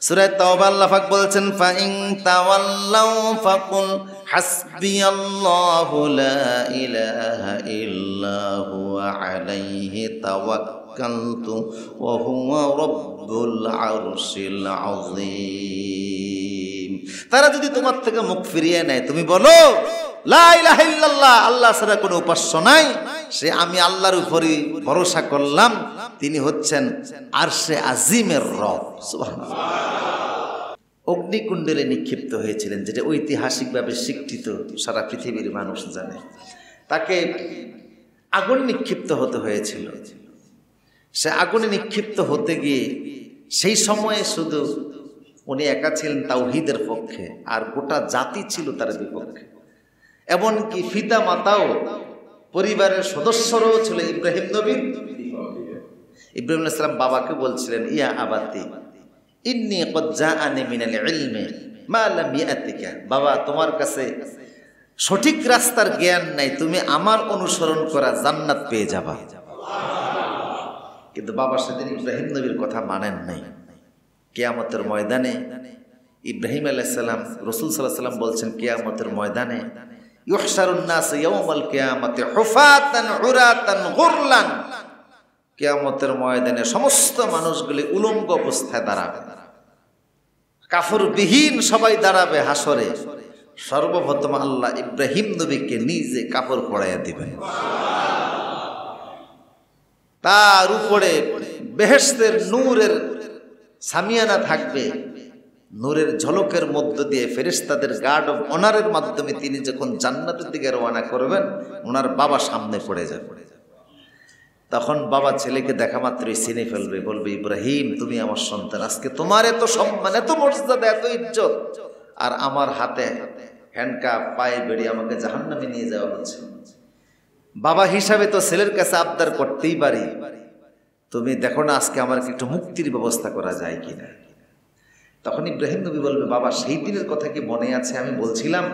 সূরা তাওবা আল্লাহ পাক বলছেন, ফা ইন তাওয়াল্লাউ ফাকুল হাসবিয়াল্লাহু লা ইলাহা ইল্লা হুয়া আলাইহি তাওয়াক্কালতু ওয়া হুয়া রাব্বুল আরশিল আযীম। তারা যদি তোমার থেকে মুখ ফিরিয়ে নেয়, তুমি বলো লা ইলাহা ইল্লাল্লাহ, আল্লাহ ছাড়া কোনো উপাস্য নাই, সে আমি আল্লাহর উপরই ভরসা করলাম, তিনি হচ্ছেন আরশে আজিমের রব। সুবহানাল্লাহ। অগ্নিকুণ্ডে নিক্ষিপ্ত হয়েছিলেন, যেটা ঐতিহাসিকভাবে স্বীকৃত, সারা পৃথিবীর মানুষ জানে। তাকে আগুন নিক্ষিপ্ত হতে হয়েছিল। সে আগুনে নিক্ষিপ্ত হতে গিয়ে সেই সময়ে শুধু উনি একা ছিলেন তাওহীদের পক্ষে, আর গোটা জাতি ছিল তার বিপক্ষে। এমনকি পিতা মাতাও, পরিবারের সদস্যরাও ছিল ইব্রাহিম নবীর। ইব্রাহিম আলাইহিস সালাম বাবাকে বলছিলেন, ইয়া আবাতি ইন্নী ক্বাদ জাআনি মিনাল ইলমি মা লাম ইয়াতিকা, বাবা তোমার কাছে সঠিক রাস্তার জ্ঞান নাই, তুমি আমার অনুসরণ করা জান্নাত পেয়ে যাবা। কিন্তু বাবা সেদিন ইব্রাহিম নবীর কথা মানেন নাই। কিয়ামতের ময়দানে ইব্রাহিম আলাইহিস সালাম, রাসূল সাল্লাল্লাহু আলাইহি ওয়াসাল্লাম বলছেন, কিয়ামতের ময়দানে ইউহশারুন নাস ইয়াওমাল কিয়ামাতি হুফাতান উরাতান গুরলান, কিয়ামতের ময়দানে সমস্ত মানুষগুলি উলঙ্গ অবস্থায় দাঁড়াবে, কাফরবিহীন সবাই দাঁড়াবে হাসরে। সর্বপ্রথম আল্লাহ ইব্রাহিম নবীকে নিজে কাপড় পরাইয়া দিবেন, তার উপরে বেহেশতের নূরের সামিয়ানা থাকবে, নূরের ঝলকের মধ্য দিয়ে ফেরেশতাদের গার্ড অফ অনারের মাধ্যমে তিনি যখন জান্নাতের দিকে রওনা করবেন, ওনার বাবা সামনে পড়ে যাবে। তখন বাবা ছেলেকে দেখা মাত্রই চিনে ফেলবে, বলবে, ইব্রাহিম তুমি আমার সন্তান, আজকে তোমার এত সম্মান, এত মর্যাদা, এত ইজ্জত, আর আমার হাতে হ্যান্ডকাপ, পায়ে বেড়ি আমাকে জাহান্নামে নিয়ে যাওয়া হচ্ছে। বাবা হিসাবে তো ছেলের কাছে আবদার করতেই পারি, তুমি দেখো না আজকে আমার একটু মুক্তির ব্যবস্থা করা যায় কিনা। তখন ইব্রাহিম নবী বলবে, বাবা সেই দিনের কথা কি মনে আছে? আমি বলছিলাম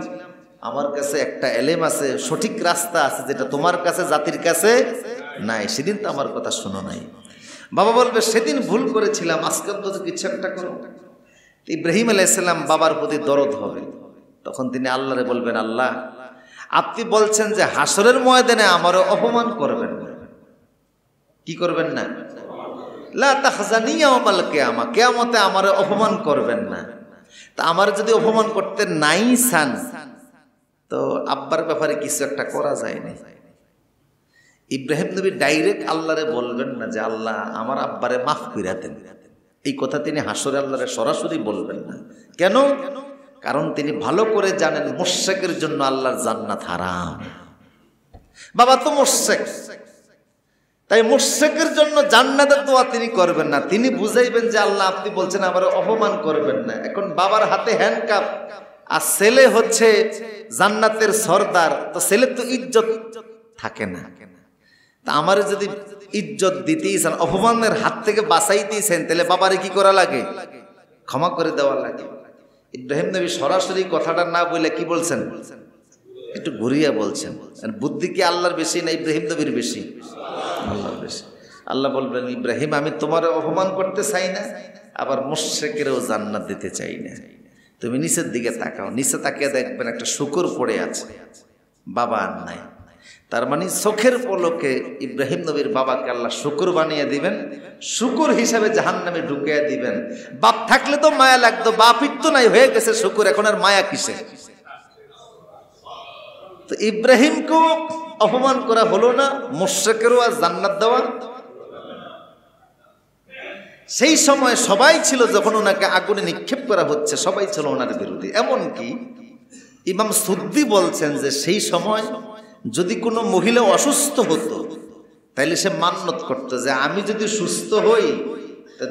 আমার কাছে একটা এলেম আছে, সঠিক রাস্তা আছে, যেটা তোমার কাছে জাতির কাছে নাই, সেদিন তো আমার কথা শোনো নাই। বাবা বলবে, সেদিন ভুল করেছিলাম, আজকে অন্তত কিছু একটা করো। ইব্রাহিম আলাইহিস সালাম বাবার প্রতি দরদ হবে। তখন তিনি আল্লাহরে বলবেন, আল্লাহ আপনি বলছেন যে হাসরের ময়দানে আমারও অপমান করবেন না, কি করবেন না? লা তাহজানি ইয়াওমাল কিয়ামা, কিয়ামতে আমারও অপমান করবেন না। তা আমার যদি অপমান করতে নাই চান, তো আব্বার ব্যাপারে কিছু একটা করা যায় না। ইব্রাহিম নবী ডাইরেক্ট আল্লাহরে বলবেন না যে আল্লাহ আমার আব্বারে মাফ কইরা দেন, এই কথা তিনি হাসরে আল্লাহরে সরাসরি বলবেন না। কেন? কারণ তিনি ভালো করে জানেন মুশরিকের জন্য আল্লাহর জান্নাত হারাম। বাবা তো মুশরিক, তাই মুশরিকের জন্য জান্নাতের দোয়া তিনি করবেন না। তিনি বুঝাইবেন যে আল্লাহ আপনি বলছেন আবার অপমান করবেন না। এখন বাবার হাতে হ্যান্ডকাপ, আর ছেলে হচ্ছে জান্নাতের সর্দার, তো ছেলের তো ইজ্জত থাকে না। তা আমার যদি ইজ্জত দিতেই চান, অপমানের হাত থেকে বাঁচাইতেই চান, তাহলে বাবারে কি করা লাগে? ক্ষমা করে দেওয়া লাগে। ইব্রাহিম নবী সরাসরি কথাটা না বলে কি বলছেন? একটু ঘুরিয়ে বলছেন। বুদ্ধি কি আল্লাহর বেশি না ইব্রাহিম নবীর বেশি? আল্লাহর বেশি। আল্লাহ বলবেন, ইব্রাহিম আমি তোমার অপমান করতে চাই না, আবার মুশরিকেরও জান্নাত দিতে চাই না। তুমি নিচের দিকে তাকাও, নিচে তাকিয়ে দেখবেন একটা শুকর পড়ে আছে, বাবা আর নাই। তার মানে চোখের পলকে ইব্রাহিম নবীর বাবাকে আল্লাহ শুকর বানিয়ে দিবেন, শুকর হিসাবে জাহান্নামে ঢুকিয়ে দিবেন। বাপ থাকলে তো মায়া লাগতো, বাপই তো নাই, হয়ে গেছে শুকর, এখন আর মায়া কিসে? তো ইব্রাহিমকেও অপমান করা হলো না, মুশরিকেরও আর জান্নাত দেওয়া। সেই সময় সবাই ছিল, যখন ওনাকে আগুনে নিক্ষেপ করা হচ্ছে, সবাই ছিল ওনার বিরোধী। এমনকি ইমাম সুদ্দি বলছেন যে সেই সময় যদি কোনো মহিলা অসুস্থ হতো, তাইলে সে মান্যত করতো যে আমি যদি সুস্থ হই,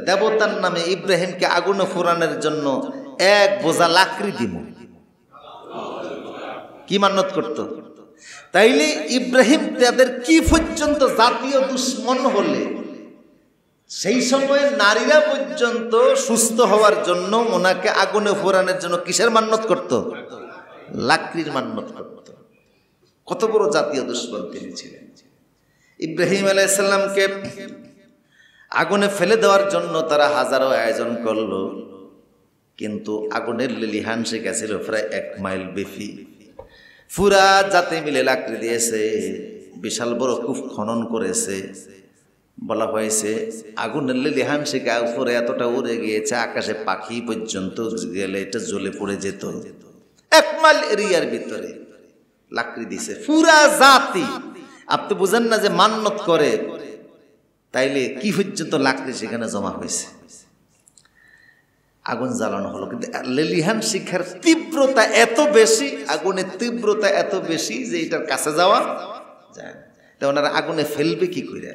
দেবতার নামে ইব্রাহিমকে আগুনে পোড়ানোর জন্য এক বোঝা লাকড়ি দিব। কি মান্যত করতো? তাইলে ইব্রাহিম তাদের কি পর্যন্ত জাতীয় দুশ্মন হলে, সেই সময় নারীরা পর্যন্ত সুস্থ হওয়ার জন্য ওনাকে আগুনে পোড়ানোর জন্য কিসের মান্যত করত? লাকড়ির মান্যত করত। কত বড় জাতীয় দুশ্মন তিনি ছিলেন। ইব্রাহিম আলাইহিস সালামকে আগুনে ফেলে দেওয়ার জন্য তারা হাজারো আয়োজন করলো, কিন্তু আগুনের লিলিহান শিখেছিল প্রায় 1 মাইল বেশি। পুরা জাতে মিলে লাকড়ি দিয়েছে, বিশাল বড় কূপ খনন করেছে। বলা হয়েছে আগুনের লিলিহান শিখা উপরে এতটা উড়ে গিয়েছে, আকাশে পাখি পর্যন্ত গেলে এটা জ্বলে পড়ে যেত। 1 মাইল এরিয়ার ভিতরে লাকড়ি দিছে পুরা জাতি। আপনি বুঝেন না যে মান্নত করে, তাইলে কি পর্যন্ত লাকড়ি সেখানে জমা হয়েছে। আগুন জ্বালানো হলো, কিন্তু লেলিহান শিখার তীব্রতা এত বেশি, আগুনের তীব্রতা এত বেশি যে এটার কাছে যাওয়া যায় না। তা ওনারা আগুনে ফেলবে কি করে?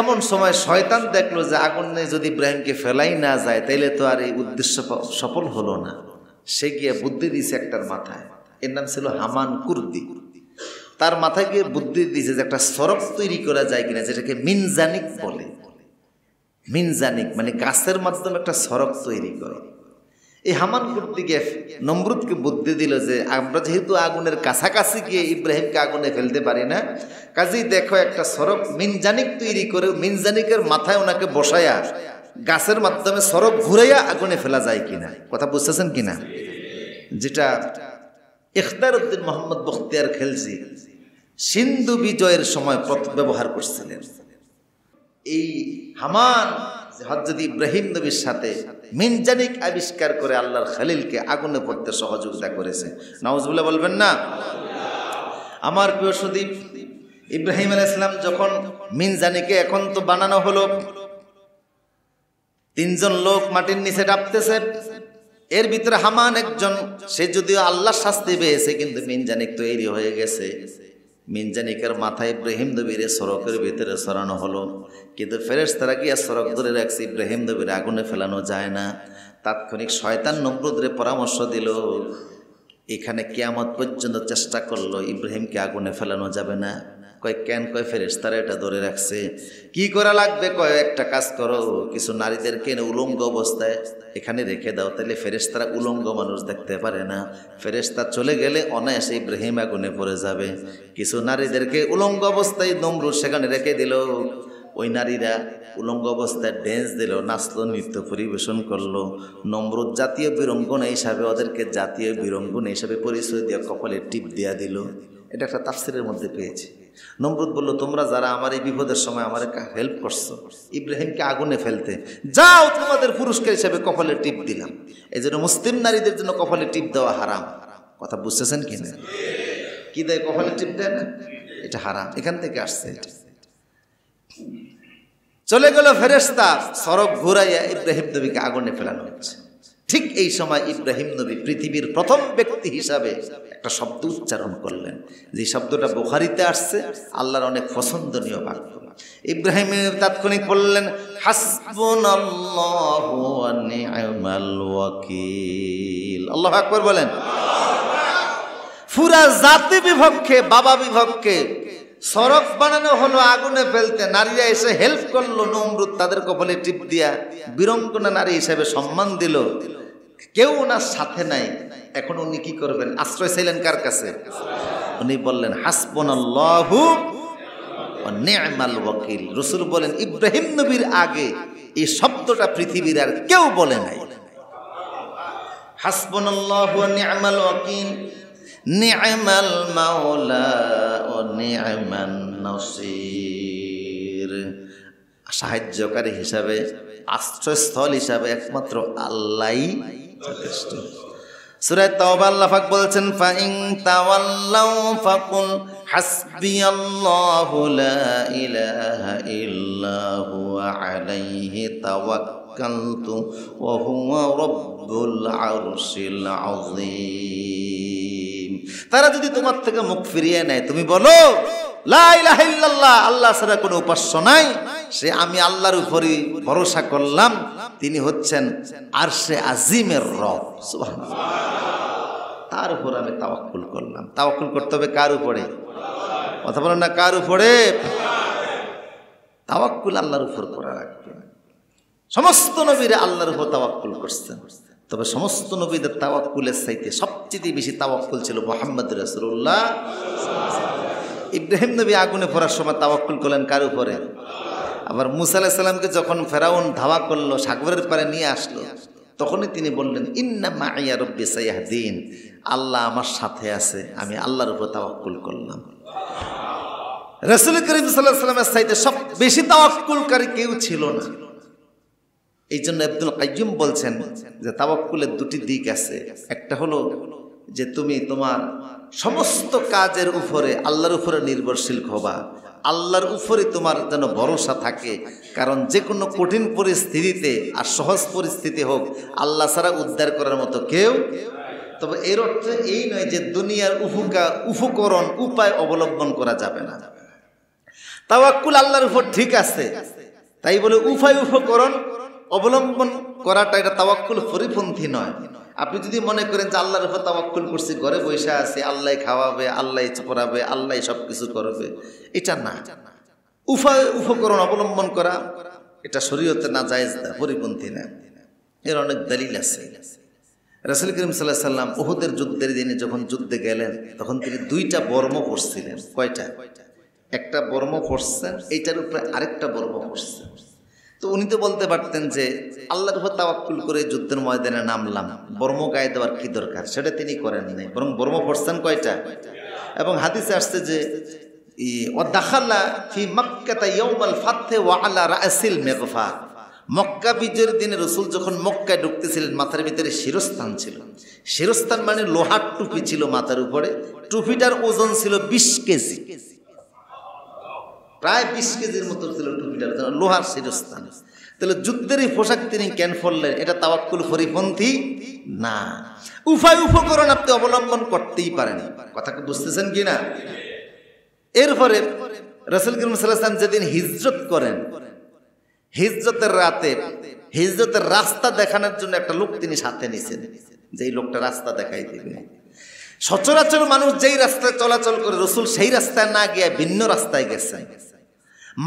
এমন সময় শয়তান দেখলো যে আগুনে যদি ইব্রাহিমকে ফেলাই না যায় তাইলে তো আর এই উদ্দেশ্য সফল হলো না। সে গিয়ে বুদ্ধি দিয়েছে একটার মাথায়, এর নাম ছিল হামান কুর্দি। তার মাথায় গিয়ে বুদ্ধি দিয়েছে যে একটা সড়ক তৈরি করা যায় কিনা, যেটাকে মিনজানিক বলে। মিনজানিক মানে গাছের মাধ্যমে একটা সড়ক তৈরি করে। এই হামান কুর্দিকে নমরুদকে বুদ্ধি দিল যে আমরা যেহেতু আগুনের কাছাকাছি গিয়ে ইব্রাহিমকে আগুনে ফেলতে পারি না, কাজেই দেখো একটা সড়ক মিনজানিক তৈরি করে মিনজানিকের মাথায় ওনাকে বসায়া গাছের মাধ্যমে সড়ক ঘুরাইয়া আগুনে ফেলা যায় কিনা। কথা বুঝতেছেন কিনা? যেটা ইখতার উদ্দিন মোহাম্মদ বখতিয়ার খেলজি সিন্ধু বিজয়ের সময় ব্যবহার করছিলেন। এই হামান হযরত ইব্রাহিম নবীর সাথে মিনজানিক আবিষ্কার করে আল্লাহর খলিলকে আগুনে পড়তে সহযোগিতা করেছে। নাউজুবিল্লাহ বলবেন না? আমার প্রিয় সুদীপ, ইব্রাহিম আলাইহিস সালাম যখন মিনজানিকে এখন তো বানানো হলো, 3 জন লোক মাটির নিচে ডাবতেছে। এর ভিতরে হামান একজন, সে যদিও আল্লাহর শাস্তি পেয়েছে, কিন্তু মিনজানিক তৈরি হয়ে গেছে। মিনজানিকের মাথায় ইব্রাহিম নবীর সড়কের ভিতরে সরানো হলো, কিন্তু ফেরেশতারা গিয়ে সড়ক ধরে রাখছে, ইব্রাহিম নবীর আগুনে ফেলানো যায় না। তাৎক্ষণিক শয়তান নমরুদরে পরামর্শ দিল, এখানে কিয়ামত পর্যন্ত চেষ্টা করলো, ইব্রাহিমকে আগুনে ফেলানো যাবে না। কয় কেন? কয় ফেরেশতারা এটা ধরে রাখছে। কি করা লাগবে? কয় একটা কাজ করো, কিছু নারীদেরকে এনে উলঙ্গ অবস্থায় এখানে রেখে দাও, তাহলে ফেরেশতারা উলঙ্গ মানুষ দেখতে পারে না। ফেরেশতা চলে গেলে অনায়াসে ইব্রাহিম আগুনে পড়ে যাবে। কিছু নারীদেরকে উলঙ্গ অবস্থায় নমরুদ সেখানে রেখে দিল। ওই নারীরা উলঙ্গ অবস্থায় ড্যান্স দিল, নাচলো, নৃত্য পরিবেশন করলো। নমরুদ জাতীয় বীরঙ্গনা হিসাবে ওদেরকে জাতীয় বীরঙ্গনা হিসাবে পরিচয় দিয়ে কপালে টিপ দিয়া দিল। এটা একটা তাফসীরের মধ্যে পেয়েছি। নমরুদ বলল, তোমরা যারা আমার এই বিপদের সময় আমার হেল্প করছো ইব্রাহিমকে আগুনে ফেলতে, যাও তোমাদের পুরস্কার হিসাবে কপালে টিপ দিলাম। এই জন্য মুসলিম নারীদের জন্য কপালে টিপ দেওয়া হারাম। কথা বুঝতেছেন কি না? কি দেয়? কপালে টিপ দেয় না, এটা হারাম। এখান থেকে আসছে এটা। চলে গেল ফেরেশতা, সড়ক ঘুরাইয়া ইব্রাহিম নবীকে আগুনে ফেলানো হচ্ছে। ঠিক এই সময় ইব্রাহিম নবী পৃথিবীর প্রথম ব্যক্তি হিসাবে একটা শব্দ উচ্চারণ করলেন, যে শব্দটা বুখারীতে আসছে, আল্লাহর অনেক পছন্দনীয় বাক্য। ইব্রাহিম তাৎক্ষণিক বললেন, হাসবুনাল্লাহু ওয়া নি'মাল ওয়াকিল। আল্লাহু আকবার বলেন। পুরা জাতি বিভক্কে, বাবা বিভক্কে সড়ক বানানো হলো আগুনে ফেলতে। নারীরা এসে হেল্প করলো, নমরুদ তাদের কপালে টিপ দিয়া বীরঙ্গনা নারী হিসেবে সম্মান দিল। কেউ ওনার সাথে নাই। এখন উনি কি করবেন? আশ্রয় চাইলেন কার কাছে? উনি বললেন, হাসবুনাল্লাহু ওয়া নি'মাল ওয়াকিল। রাসূল বলেন, ইব্রাহিম নবীর আগে এই শব্দটা পৃথিবীর আর কেউ বলে নাই। হাসবুনাল্লাহু ওয়া নি'মাল ওয়াকিল, নি'মাল মাওলা ওয়া নি'মান নাসির। সাহায্যকারী হিসাবে, আশ্রয়স্থল হিসাবে একমাত্র আল্লাহই যথেষ্ট। সূরা তাওবা আল্লাহ পাক বলছেন, ফাইন তাওয়াল্লাউ ফাকুল হাসবিয়াল্লাহু লা ইলাহা ইল্লা হুয়া আলাইহি তাওয়াক্কালতু ওয়া হুয়া রাব্বুল আরশিল আযীম। তারা যদি তোমার থেকে মুখ ফিরিয়ে নেয়, তুমি বলো লা ইলাহা ইল্লাল্লাহ, আল্লাহ ছাড়া কোনো উপাস্য নাই, সে আমি আল্লাহর উপরই ভরসা করলাম, তিনি হচ্ছেন আরশে আজিমের রব। সুবহানাল্লাহ। তার উপর আমি তাওয়াক্কুল করলাম। তাওয়াক্কুল করতে হবে কার উপরে? কথা বলেন না, কার উপরে? তাওয়াক্কুল আল্লাহর উপর করা লাগবে। সমস্ত নবীরা আল্লাহর উপর তাওয়াক্কুল করছেন, তবে সমস্ত নবীদের তাওয়াক্কুলের চাইতে সবচেয়ে বেশি তাওয়াক্কুল ছিল মুহাম্মদ রাসূলুল্লাহ। ইব্রাহিম নবী আগুনে পড়ার সময় তাওয়াক্কুল করলেন কার উপরে? আবার মুসা আলাইহিস সালামকে যখন ফেরাউন ধাওয়া করলো, সাগরের পারে নিয়ে আসলো, তখনই তিনি বললেন, ইন্না মাইয়া রব্বি সায়াহদিন, আল্লাহ আমার সাথে আছে, আমি আল্লাহর উপর তাওয়াক্কুল করলাম। রাসূল করিম সাল্লাল্লাহু আলাইহি ওয়াসাল্লামের চাইতে সব বেশি তাওয়াক্কুলকারী কেউ ছিল না। এই জন্য ইবনুল কাইয়্যিম বলছেন যে তাওয়াক্কুলের দুটি দিক আছে। একটা হলো যে তুমি তোমার সমস্ত কাজের উপরে আল্লাহর উপরে নির্ভরশীল হবা, আল্লাহর উপরে তোমার যেন ভরসা থাকে, কারণ যে কোনো কঠিন পরিস্থিতিতে আর সহজ পরিস্থিতি হোক, আল্লাহ ছাড়া উদ্ধার করার মতো কেউ। তবে এর অর্থ এই নয় যে দুনিয়ার উপকরণ উপায় অবলম্বন করা যাবে না। তাওয়াক্কুল আল্লাহর উপর ঠিক আছে, তাই বলে উপায় উপকরণ অবলম্বন করাটা এটা তাওয়াক্কুল পরিপন্থী নয়। আপনি যদি মনে করেন যে আল্লাহর উপর তাওয়াক্কুল করছি, ঘরে বসে আছি, আল্লাহ খাওয়াবে, আল্লাহ পড়াবে, আল্লাহ সব কিছু করবে, এটা না। উপায় উপকরণ অবলম্বন করা এটা শরীয়তে না জায়েজ না, পরিপন্থী না। এর অনেক দলিল আছে। রাসূল করিম সাল্লাল্লাহু আলাইহি ওয়াসাল্লাম উহুদের যুদ্ধের দিনে যখন যুদ্ধে গেলেন, তখন তিনি দুইটা বর্ম পরছিলেন। কয়টা? একটা বর্ম পরছেন, এইটার উপরে আরেকটা বর্ম পরছেন। তো উনি তো বলতে পারতেন যে আল্লাহর উপর তাওয়াক্কুল করে যুদ্ধের ময়দানে নামলাম, বর্ম গায়ে দেওয়ার কি দরকার, সেটা তিনি করেন নাই, বরং বর্ম পরছেন কয়টা। এবং হাদিসে আসছে যে ওয়াদাখালা ফি মক্কাতা ইয়াউমাল ফাতহি ওয়া আলা রাসিল মিগফা, মক্কা বিজয়ের দিনে রাসূল যখন মক্কায় ঢুকতেছিলেন, মাথার ভিতরে শিরস্থান ছিল। শিরস্থান মানে লোহার টুপি ছিল মাথার উপরে, টুপিটার ওজন ছিল 20 কেজি, প্রায় 20 কেজির মতো ছিল টুপিটার, লোহার শিরস্থান। তাহলে যুদ্ধের এই পোশাক তিনি কেন পরলেন? এটা তাওয়াক্কুল পরিপন্থী না। উপায় উপকরণ আপনি অবলম্বন করতেই পারেন, কথা বুঝতেছেন কি না? এরপরে রাসূল করিম সাল্লাল্লাহু আলাইহি ওয়াসাল্লাম যেদিন হিজরত করেন, হিজরতের রাতে হিজরতের রাস্তা দেখানোর জন্য একটা লোক তিনি সাথে নিছেন, যে এই লোকটা রাস্তা দেখাই দিবে। সচরাচর মানুষ যেই রাস্তায় চলাচল করে, রাসূল সেই রাস্তায় না গিয়ে ভিন্ন রাস্তায় গেছেন।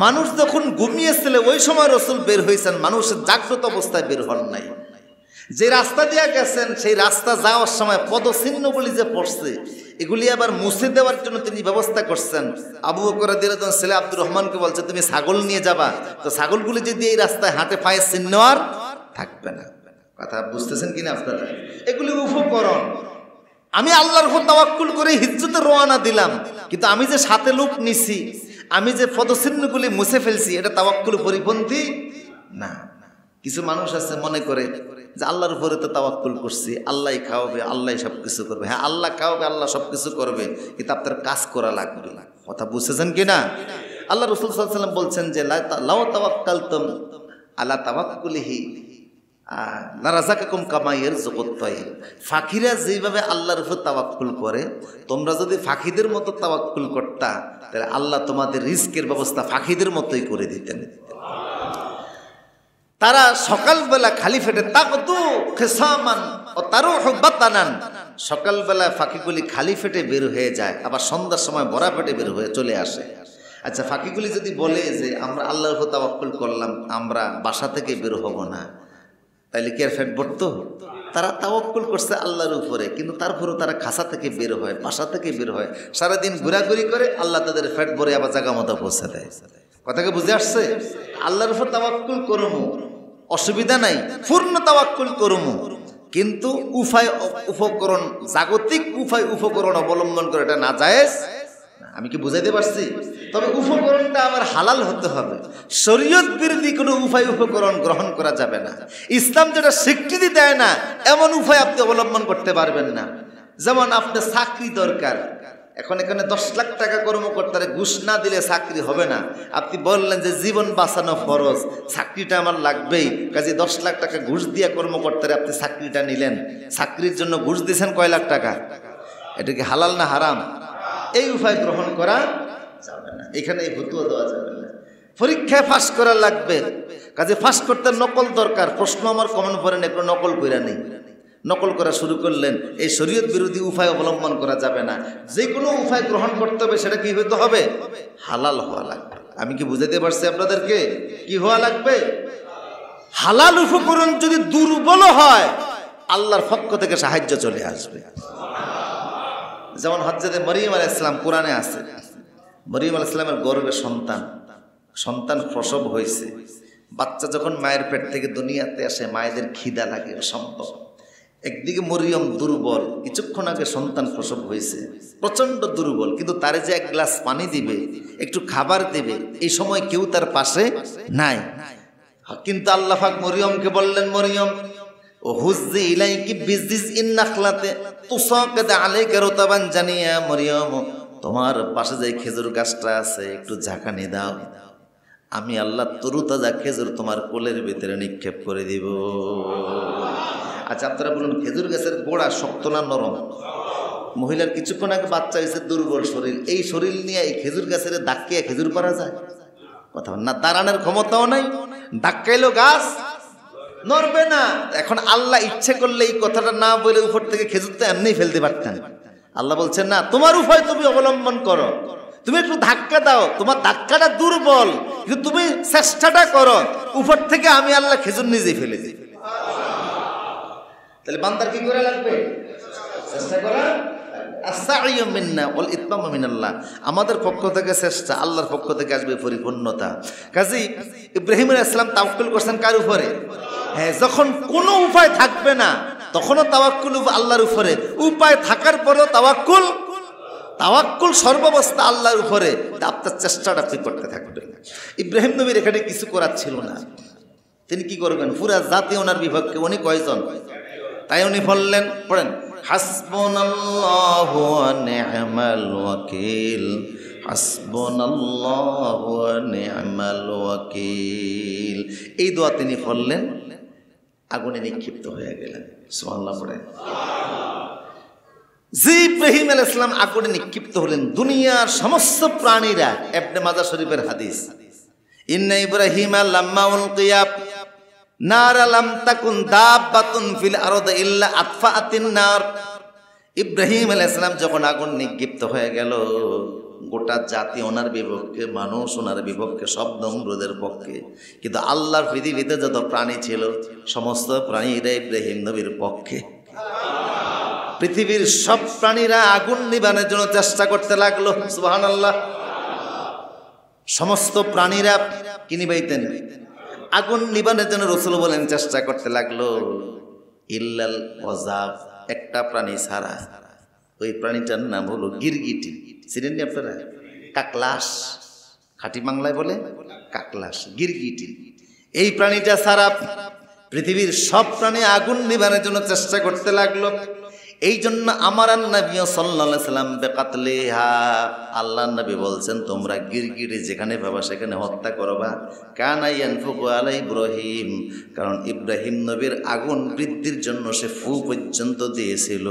মানুষ যখন ঘুমিয়েছিল ওই সময় রাসূল বের হয়েছেন, মানুষের জাগ্রত অবস্থায় বের হন নাই। যে রাস্তা দিয়ে গেছেন সেই রাস্তা যাওয়ার সময় পদচিহ্নগুলি যে পড়ছে, এগুলি আবার মুছে দেওয়ার জন্য তিনি ব্যবস্থা করছেন। আবু বকর রাদিয়াল্লাহু আনহু ছেলে আব্দুর রহমানকে বলছে, তুমি ছাগল নিয়ে যাবা, তো ছাগলগুলি যদি এই রাস্তায় হাঁটে পায়ের চিহ্ন আর থাকবে না। কথা বুঝতেছেন কিনা আপনারা? এগুলি উপকরণ। আমি আল্লাহর উপর তাওয়াক্কুল করে হিজরতে রওনা দিলাম, কিন্তু আমি যে সাথে লোক নিছি, আমি যে পদচিহ্নগুলি মুছে ফেলছি, এটা তাওয়াক্কুল পরিপন্থী না। কিছু মানুষ আছে মনে করে যে আল্লাহর উপরে তো তাওয়াক্কুল করছি, আল্লাহ খাওয়াবে, আল্লাহ সব কিছু করবে। হ্যাঁ, আল্লাহ খাওয়াবে, আল্লাহ সব কিছু করবে, কিন্তু আপনার কাজ করা লাগবে। কথা বুঝতেছেন কিনা? আল্লাহ রাসূল সাল্লাল্লাহু আলাইহি ওয়াসাল্লাম বলছেন যে লাউ তাওয়াক্কালতুম আলা তাওয়াক্কুলিহি লারাযাকাকুম কামা ইয়ারযুকুত তাইর। ফাকিরা যেভাবে আল্লাহর উপর তাওয়াক্কুল করে, তোমরা যদি ফাকিদের মতো তাওয়াক্কুল করতা, তাহলে আল্লাহ তোমাদের রিজকের ব্যবস্থা ফাকিদের মতোই করে দিতেন। তারা সকালবেলা খালি ফেটে তাকতু খিসামান ও তারুহু বাতানান, সকালবেলা ফাঁকিগুলি খালি ফেটে বের হয়ে যায়, আবার সন্ধ্যার সময় ভরা পেটে বের হয়ে চলে আসে। আচ্ছা, ফাঁকিগুলি যদি বলে যে আমরা আল্লাহর উপর তাওয়াক্কুল করলাম, আমরা বাসা থেকে বের হব না, তাইলে কি আর ফেট ভরতো? তারা তাওয়াক্কুল করছে আল্লাহর উপরে, কিন্তু তারপরেও তারা খাসা থেকে বের হয়, বাসা থেকে বের হয়, সারাদিন ঘোরাঘুরি করে, আল্লাহ তাদের ফেট ভরে আবার জায়গা মতো পৌঁছে দেয়। কথাকে বুঝে আসছে? আল্লাহর উপর তাওয়াক্কুল করমু, অসুবিধা নাই, পূর্ণ তাওয়াক্কুল করমু, কিন্তু উপায় উপকরণ, জাগতিক উপায় উপকরণ অবলম্বন করে এটা না জায়েজ। আমি কি বুঝাইতে পারছি? তবে উপকরণটা আমার হালাল হতে হবে। শরীয়ত বিরোধী কোনো উপায় উপকরণ গ্রহণ করা যাবে না। ইসলাম যেটা স্বীকৃতি দেয় না, এমন উপায় আপনি অবলম্বন করতে পারবেন না। যেমন আপনার চাকরি দরকার, এখন এখানে 10 লাখ টাকা কর্মকর্তারে ঘুষ না দিলে চাকরি হবে না। আপনি বললেন যে জীবন বাঁচানো ফরজ, চাকরিটা আমার লাগবেই, কাজে 10 লাখ টাকা ঘুষ দিয়া কর্মকর্তারে আপনি চাকরিটা নিলেন। চাকরির জন্য ঘুষ দিয়েছেন কয় লাখ টাকা? এটা কি হালাল না হারাম? এই উপায় গ্রহণ করা যাবে না, এখানে এই ফতোয়া দেওয়া যাবে না। পরীক্ষায় পাস করা লাগবে, কাজে পাস করতে নকল দরকার। প্রশ্ন আমার কমন পড়েন, একটু নকল কইরা নেই, নকল করা শুরু করলেন, এই শরীয়ত বিরোধী উপায় অবলম্বন করা যাবে না। যে কোনো উপায় গ্রহণ করতে হবে, সেটা কি হইতে হবে? হালাল হওয়া লাগবে। আমি কি বুঝাতে পারছি আপনাদেরকে? কি হওয়া লাগবে? হালাল উপকরণ যদি দুর্বল হয়, আল্লাহর পক্ষ থেকে সাহায্য চলে আসবে। যেমন হযরত মরিয়ম আলাইহিস সালাম, কোরআনে আছে, মরিয়ম আলাইহিস সালামের গর্ভে সন্তান প্রসব হয়েছে। বাচ্চা যখন মায়ের পেট থেকে দুনিয়াতে আসে মায়েদের খিদা লাগে সম্ভব। একদিকে মরিয়ম দুর্বল, কিছুক্ষণ আগে সন্তান প্রসব হয়েছে, প্রচণ্ড দুর্বল, কিন্তু তারে যে এক গ্লাস পানি দিবে, একটু খাবার দেবে, এই সময় কেউ তার পাশে নাই। কিন্তু আল্লাহ পাক মরিয়মকে বললেন, মরিয়ম ও হুজ্জি ইলাইকি বিজিজ ইন নাখলাতে তুসাকাদ আলাইকা রুতাবান জানিয়া, মরিয়ম তোমার পাশে যে খেজুর গাছটা আছে একটু ঝাঁকানি দাও, আমি আল্লাহ তরুতাজা খেজুর তোমার কোলের ভিতরে নিক্ষেপ করে দিব। আচ্ছা আপনারা বলুন, খেজুর গাছের গোড়া শক্ত না নরম? মহিলার কিছুক্ষণ আগে বাচ্চা হয়েছে, দুর্বল শরীর, এই শরীর নিয়ে এই খেজুর গাছের ধাক্কিয়ে খেজুর পারা যায়? কথা না, দাঁড়ানোর ক্ষমতাও নাই, ধাক্কাইলো গাছ নড়বে না। এখন আল্লাহ ইচ্ছে করলে এই কথাটা না বলে উপর থেকে খেজুর তো এমনি ফেলতে পারতেন। আল্লাহ বলছেন না, তোমার উপায় তুমি অবলম্বন করো, তুমি একটু ধাক্কা দাও, তোমার ধাক্কাটা দুর্বল কিন্তু তুমি চেষ্টাটা করো, উপর থেকে আমি আল্লাহ খেজুর নিজেই ফেলে দিই। তাহলে বান্দার কি করা লাগবে? চেষ্টা করা। আস-সা'য়ু মিন্না ওয়াল ইতমামু মিনাল্লাহ, আমাদের পক্ষ থেকে চেষ্টা, আল্লাহর পক্ষ থেকে আসবে পরিপূর্ণতা। কাজী ইব্রাহিম আলাইহিস সালাম তাওয়াক্কুল করছেন কার উপরে? হ্যাঁ, যখন কোনো উপায় থাকবে না তখনও তাওয়াক্কুল আল্লাহর উপরে, উপায় থাকার পরেও তাওয়াক্কুল সর্বাবস্থা আল্লাহর উপরে। আপনার চেষ্টাটা আপনি করতে থাকবেন। ইব্রাহিম নবীর এখানে কিছু করার ছিল না, তিনি কি করবেন? পুরা জাতি ওনার বিপক্ষে, উনি কয়জন? তাই উনি বললেন, পড়েন, হাসবুনাল্লাহু ওয়া নি'মাল ওয়াকিল, হাসবুনাল্লাহু ওয়া নি'মাল ওয়াকিল। এই দোয়া তিনি পড়লেন, আগুনে নিক্ষিপ্ত হয়ে গেলেন। সুবহানাল্লাহ পড়েন। জি ইব্রাহিম আলাইহিস সালাম আগুনে নিক্ষিপ্ত হলেন, দুনিয়ার সমস্ত প্রাণীরা, ইবনে মাজাহ শরীফের হাদিস, ইন্না ইব্রাহিমা লাম্মা উলকিয়া নারা লাম তাকুন দাব্বাতুন ফিল আরদি ইল্লা আতফাআতিন নার। ইব্রাহিম আলাইহিস সালাম যখন আগুন নিক্ষিপ্ত হয়ে গেল, গোটা জাতি ওনার বিপক্ষে, মানুষ ওনার বিপক্ষে, সব নমরুদের পক্ষে, কিন্তু আল্লাহর পৃথিবীতে যত প্রাণী ছিল সমস্ত প্রাণীরা ইব্রাহিম নবীর পক্ষে। পৃথিবীর সব প্রাণীরা আগুন নিবানোর জন্য চেষ্টা করতে লাগলো। সুবহানাল্লাহ। সমস্ত প্রাণীরা কি নিবাইতেন? আগুন নিবানোর জন্য রাসূল বলেন চেষ্টা করতে লাগলো, ইল্লাল ওয়াজাব, একটা প্রাণী ছাড়া। ওই প্রাণীটার নাম হলো গিরগিটি। চিনেন আপনারা? কাকলাস, খাঁটি বাংলায় বলে কাকলাস, গিরগিটি। এই প্রাণীটা ছাড়া পৃথিবীর সব প্রাণী আগুন নিবানোর জন্য চেষ্টা করতে লাগলো। এই জন্য আমার নবী সাল্লাল্লাহু আলাইহি সাল্লাম বেকাতলিহা, আল্লাহর নবী বলছেন তোমরা গিরগিটি যেখানে পাবা সেখানে হত্যা করবা। কানা ইয়ানফুকু আলা ইব্রাহিম, কারণ ইব্রাহিম নবীর আগুন বৃদ্ধির জন্য সে ফু পর্যন্ত দিয়েছিল।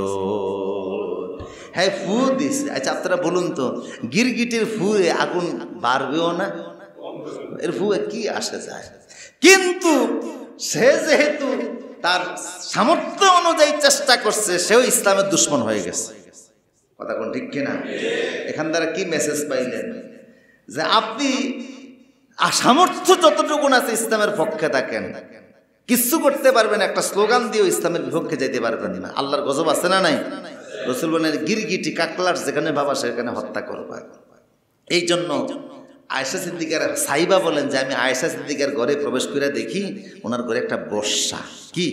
হ্যাঁ, ফু দিয়েছে। আচ্ছা আপনারা বলুন তো, গিরগিটির ফুয়ে আগুন বাড়বেও না? এর ফুয়ে কি আসে যায়? কিন্তু সে যেহেতু তার সামর্থ্য অনুযায়ী চেষ্টা করছে, সেও ইসলামের দুশ্মন হয়ে গেছে। কথা কোন ঠিক কিনা? এখান দ্বারা কি মেসেজ পাইলেন? যে আপনি সামর্থ্য যতটুকু আছে ইসলামের পক্ষে থাকেন, কিচ্ছু করতে পারবেন, একটা স্লোগান দিয়েও ইসলামের বিপক্ষে যেতে পারবেন না। আল্লাহর গজব আছে না নাই? রাসূল বলেন গিরগিটি কাকলার যেখানে বাবা সেখানে হত্যা করবা। এই জন্য আয়েশা সিদ্দিকার সাইবা বলেন যে আমি আয়েশা সিদ্দিকার ঘরে প্রবেশ করে দেখি ওনার ঘরে একটা বর্ষা। কি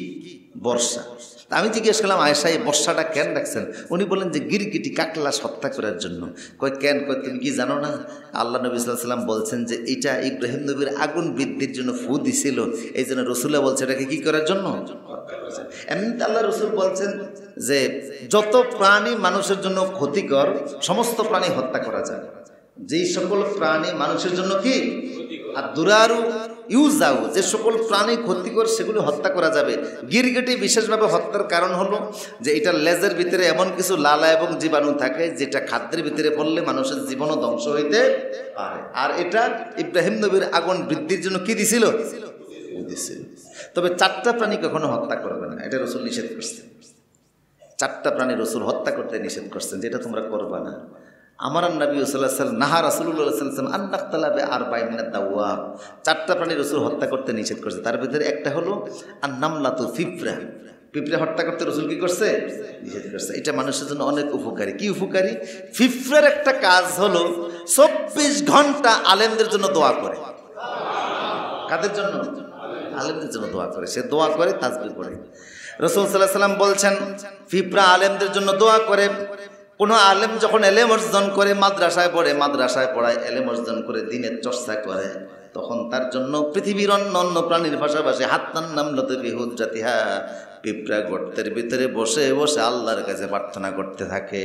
বর্ষা? তা আমি জিজ্ঞেস করলাম, আয়েশা এই বর্ষাটা কেন রাখছেন? উনি বলেন যে গিরগিটি কাকলা হত্যা করার জন্য। কয় কেন? কয় তুমি কি জানো না, আল্লাহ নবী সাল্লাল্লাহু আলাইহি ওয়াসাল্লাম বলছেন যে এটা ইব্রাহিম নবীর আগুন বৃদ্ধির জন্য ফু দিছিল, এই জন্য রসুল্লাহ বলছে এটাকে কি করার জন্য? এমনিতে আল্লাহ রসুল বলছেন যে যত প্রাণী মানুষের জন্য ক্ষতিকর সমস্ত প্রাণী হত্যা করা যায়। যেই সকল প্রাণী মানুষের জন্য কি আর দুরারু ইউজাউ, যে সকল প্রাণী ক্ষতিকর সেগুলো হত্যা করা যাবে। গিরগিটি বিশেষভাবে হত্যার কারণ হলো যে এটার লেজের ভিতরে এমন কিছু লালা এবং জীবাণু থাকে যেটা খাদ্যের ভিতরে পড়লে মানুষের জীবনও ধ্বংস হইতে পারে। আর এটা ইব্রাহিম নবীর আগুন বৃদ্ধির জন্য কি দিছিল? তবে 4টা প্রাণী কখনো হত্যা করবে না, এটা রসুল নিষেধ করছেন। 4টা প্রাণী রসুল হত্যা করতে নিষেধ করছেন, যেটা তোমরা করবা না। আমার নবী সাল্লাল্লাহু আলাইহি ওয়াসাল্লাম নাহা রাসূলুল্লাহ সাল্লাল্লাহু আলাইহি ওয়াসাল্লাম আন-নাকতালা বিআরবা'in মিনাদ দাওয়াব, 4টা প্রাণী রাসূল হত্যা করতে নিষেধ করছে। তার ভিতরে একটা হলো আন-নামলাতু, পিঁপড়া। পিঁপড়া হত্যা করতে রাসূল কি করছে? নিষেধ করছে। এটা মানুষের জন্য অনেক উপকারী। কি উপকারী? পিঁপড়ার একটা কাজ হলো 24 ঘন্টা আলেমদের জন্য দোয়া করে। কাদের জন্য? আলেমদের জন্য দোয়া করে, সে দোয়া করে তাসবিহ পড়ে। রাসূল সাল্লাল্লাহু আলাইহি সাল্লাম বলছেন পিঁপড়া আলেমদের জন্য দোয়া করে। কোনো আলেম যখন এলেম অর্জন করে, মাদ্রাসায় পড়ে, মাদ্রাসায় পড়ায়, এলেম অর্জন করে, দ্বীনের চর্চা করে, তখন তার জন্য পৃথিবীর অন্য অন্য প্রাণীর পাশাপাশি হাত্তান নামলতে বিহুজ্জাতিহা, পিঁপড়া গর্তের ভিতরে বসে বসে আল্লাহর কাছে প্রার্থনা করতে থাকে।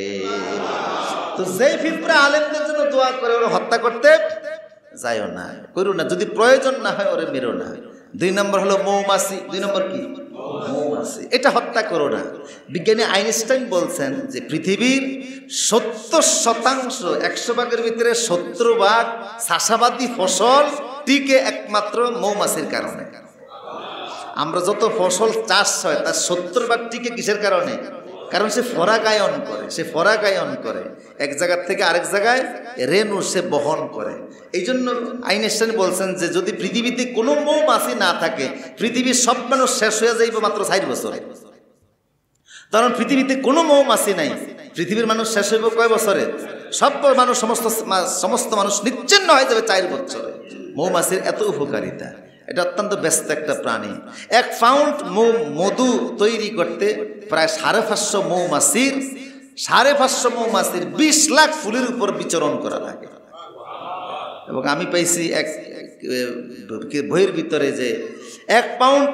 তো যেই পিঁপড়া আলেমদের জন্য দোয়া করে, ওরা হত্যা করতে যাইও না, করো না, যদি প্রয়োজন না হয় ওরে মেরো না। 2 নম্বর হলো মৌমাছি। 2 নম্বর কি? মৌমাছি। এটা হত্যা করো না। বিজ্ঞানী আইনস্টাইন বলছেন যে পৃথিবীর 70% 100 ভাগের ভিতরে 70 ভাগ চাষাবাদী ফসল টিকে একমাত্র মৌমাছির কারণে। আমরা যত ফসল চাষ হয় তার 70 ভাগ টিকে কিসের কারণে? কারণ সে পরাগায়ন করে, সে পরাগায়ন করে, এক জায়গার থেকে আরেক জায়গায় রেণু সে বহন করে। এই জন্য আইনস্টাইন বলছেন যে যদি পৃথিবীতে কোনো মৌমাছি না থাকে, পৃথিবীর সব মানুষ শেষ হয়ে যাইবে মাত্র 4 বছরে। কারণ পৃথিবীতে কোনো মৌমাছি নাই, পৃথিবীর মানুষ শেষ হইব কয় বছরে? সব মানুষ, সমস্ত মানুষ নিশ্চিহ্ন হয়ে যাবে 4 বছরে। মৌমাছির এত উপকারিতা, এটা অত্যন্ত ব্যস্ত একটা প্রাণী। 1 পাউন্ড মধু তৈরি করতে প্রায় 550 মৌমাছির 20 লাখ ফুলের উপর বিচরণ করা লাগে। এবং আমি পাইছি এক বইয়ের ভিতরে যে 1 পাউন্ড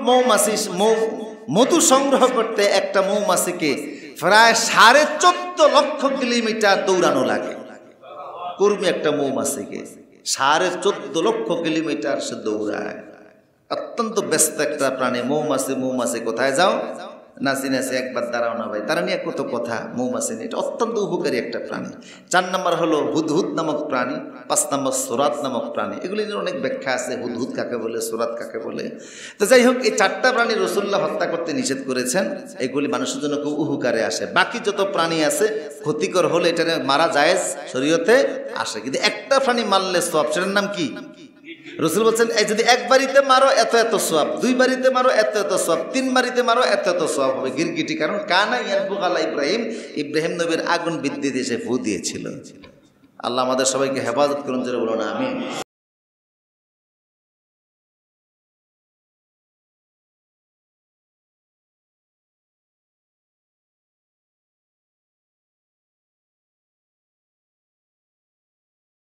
মধু সংগ্রহ করতে একটা মৌমাছিকে প্রায় 14.5 লক্ষ কিলোমিটার দৌড়ানো লাগে। কর্মী একটা মৌমাছিকে 14.5 লক্ষ কিলোমিটার সে দৌড়ায়। অত্যন্ত ব্যস্ত একটা প্রাণী মৌমাছি। মৌমাছি কোথায় যাও, নাচি নাচি একবার দাঁড়াও না ভাই, তারা নিয়ে কত কথা। মৌমাছি নিয়ে এটা অত্যন্ত উপকারী একটা প্রাণী। 4 নম্বর হলো হুদহুদ নামক প্রাণী। 5 নম্বর সুরাত নামক প্রাণী। এগুলি নিয়ে অনেক ব্যাখ্যা আছে, হুদহুদ কাকে বলে, সুরাত কাকে বলে। তো যাই হোক, এই 4টা প্রাণী রাসূলুল্লাহ হত্যা করতে নিষেধ করেছেন। এগুলি মানুষের জন্য খুব উপকারে আসে। বাকি যত প্রাণী আছে ক্ষতিকর হলে এটা মারা জায়েজ শরীয়তে আসে, কিন্তু একটা প্রাণী মারলে সওয়াব। সেটার নাম কি? রাসূল বলছেন এই যদি 1 বাড়িতে মারো এত এত সওয়াব, 2 বাড়িতে মারো এত এত সওয়াব, 3 বাড়িতে মারো এত এত সওয়াব হবে। গিরগিটি, কারণ কানা ইয়ানফুক আলা ইব্রাহিম নবীর আগুন বিদ্যুৎ এসে ফু দিয়েছিল। আল্লাহ আমাদের সবাইকে হেফাজত করুন, জোরে বলুন আমিন।